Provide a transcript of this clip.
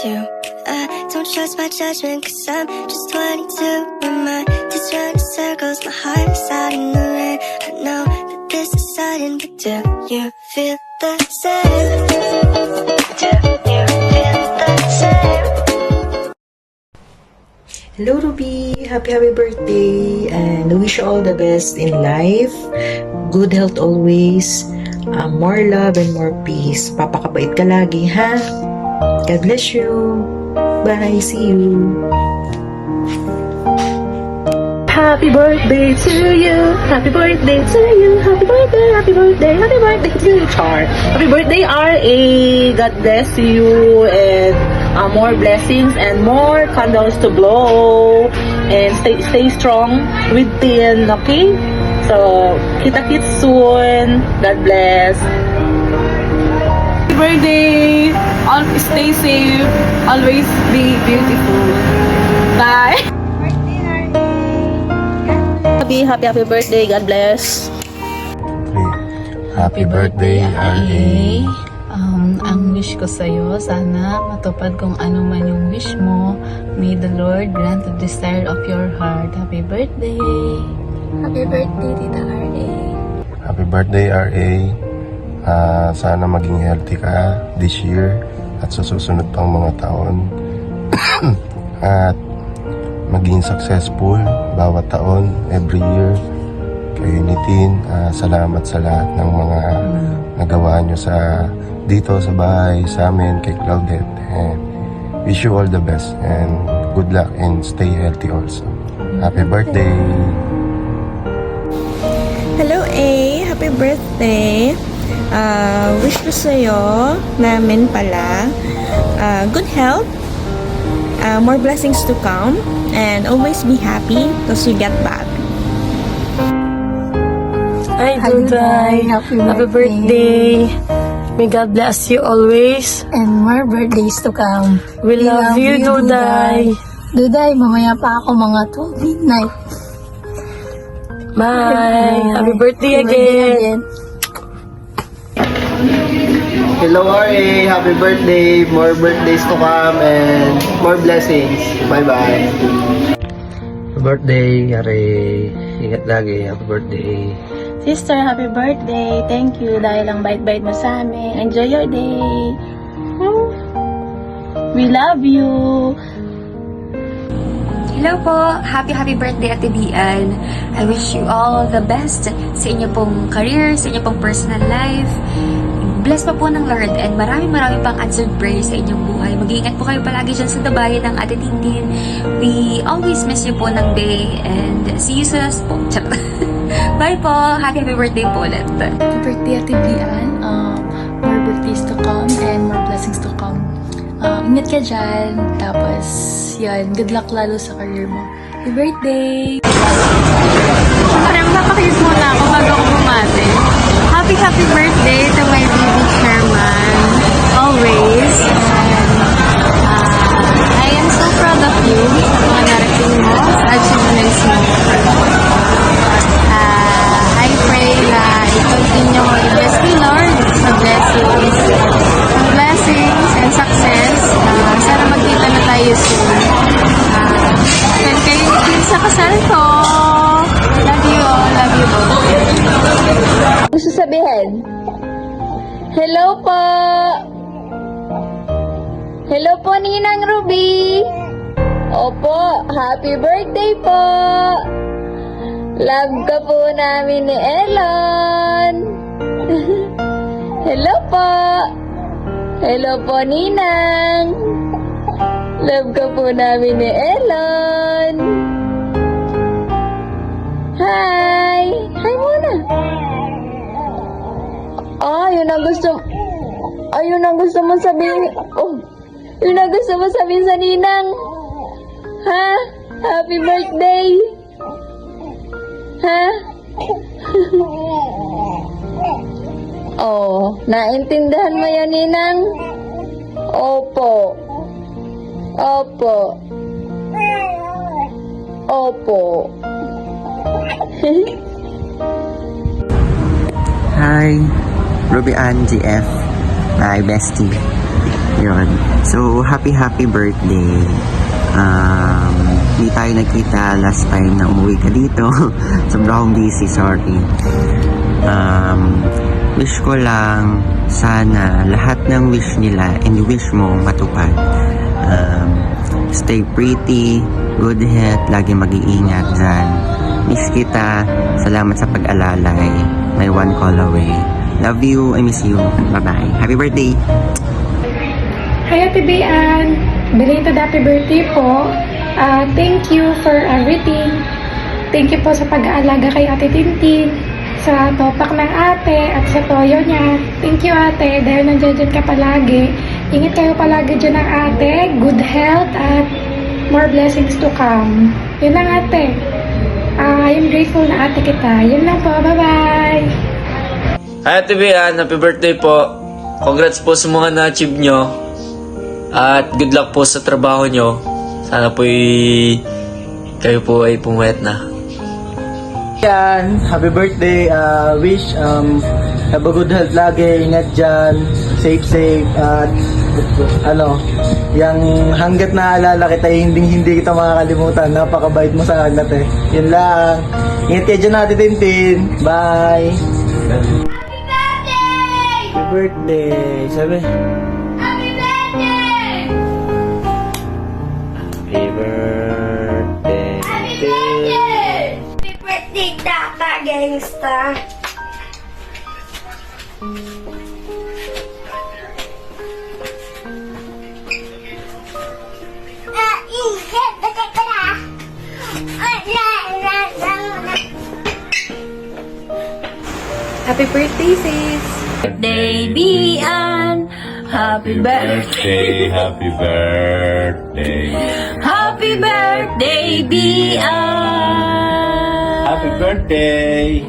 too. I don't trust my judgment, cause I'm just 22. When my days run in circles, my heart is out in the rain. I know that this is sudden, but do you feel the same? Do you feel the same? Hello Ruby! Happy birthday! And I wish you all the best in life. Good health always. More love and more peace. Papakabait ka lagi, ha? God bless you. Bye. See you. Happy birthday to you. Happy birthday to you. Happy birthday, happy birthday, happy birthday to you, Char. Happy birthday, RA. God bless you and more blessings and more candles to blow. And stay strong with Tin, okay? So, kita-kits soon. God bless. Happy birthday. Stay safe. Always be beautiful. Bye. Happy birthday. God bless. Happy birthday, RA. Ang wish ko sa'yo, sana matupad kung ano man yung wish mo. May the Lord grant the desire of your heart. Happy birthday! Happy birthday, Tita RA. Happy birthday, RA. Sana maging healthy ka this year at sa susunod pang mga taon. At maging successful bawat taon, every year. Kayo ni Tin, salamat sa lahat ng mga nagawa nyo dito sa bahay, sa amin, kay Claudette. And wish you all the best and good luck and stay healthy also. Happy birthday! Hello A, happy birthday. Wish ko sa'yo, namin pala, good health, more blessings to come, and always be happy because you get back. Hi, Duday. Happy birthday. May God bless you always. And more birthdays to come. We love you, Duday. Duday, mamaya pa ako mga 12 midnight. Bye. Happy birthday again. Hello RA, happy birthday, more birthdays to come and more blessings. Bye-bye. Happy birthday, RA. Ingat lagi. Happy birthday. Sister, happy birthday! Thank you dahil ang bait-bait mo sa amin. Enjoy your day! We love you! Hello po! Happy birthday Ate Bian! I wish you all the best sa inyo pong career, sa inyo pong personal life. Bless pa po ng Lord and maraming pang answered prayers sa inyong buhay. Mag-iingat po kayo palagi dyan sa Dubai ng Ate Tintin. We always miss you po ng day and see you sa po. Bye po! Happy birthday po ulit! Happy birthday, Ate Bian. More birthdays to come and more blessings to come. Ingat ka dyan. Tapos, yan, good luck lalo sa career mo. Happy birthday! Parang napakayos muna ako bago ako bumati. Happy birthday to my baby Sherman. Always. And, I am so proud of you sa mga narating mo, sa achievements mo. I pray na i-continue mo i-bless ni Lord sa blessings and success. Sana magkita na tayo soon. Then kayo din sa kasal ko. Love you all. Love you both. Gusto sabihin? Hello po! Hello po, Ninang Ruby! Opo, happy birthday po! Love ka po namin ni Elon! Hello po! Hello po, Ninang! Love ka po namin ni Elon! Hi! Hi muna! Yun ang gusto mo sabihin. Oh, yun ang gusto mo sabihin sa Ninang. Ha? Happy birthday! Ha? Oh, naintindihan mo yan, Ninang? Opo. Opo. Opo. Hi, Ruby Ann GF, my bestie. Yun. So, happy birthday. Hindi tayo nakita last time na umuwi ka dito. Sobrang busy, sorry. Wish ko lang sana lahat ng wish nila and wish mo matupad. Stay pretty, good health, lagi mag-iingat dyan. Miss kita, salamat sa pag-alalay. May one call away. Love you, I miss you. Bye-bye. Happy birthday! Hi Ate Bian! Belated happy birthday po. Thank you for everything. Thank you po sa pag-aalaga kay Ate Tintin, sa topak ng ate at sa toyo niya. Thank you ate dahil nandiyan ka palagi. Ingat kayo palagi dyan ng ate. Good health at more blessings to come. Yun lang ate. I'm grateful na ate kita. Yun lang po. Bye-bye! Hi Ate Bian, happy birthday po. Congrats po sa mga na-achieve nyo. At good luck po sa trabaho nyo. Sana po kayo po ay pumayat na. Yan, happy birthday. Wish have a good health lagi. Ingat dyan. Safe. At yung hanggat naalala kita, hindi kita makakalimutan. Napakabait mo sa akin eh. Yun lang. Ingat kayo dyan natin, Tintin. Bye. Happy birthday! Sabi. Happy birthday! Happy birthday! Happy birthday! Happy birthday, Tata Gangsta. Happy birthday, sis! Birthday, Bian! Happy birthday! Happy birthday! Happy birthday, Bian! Happy birthday!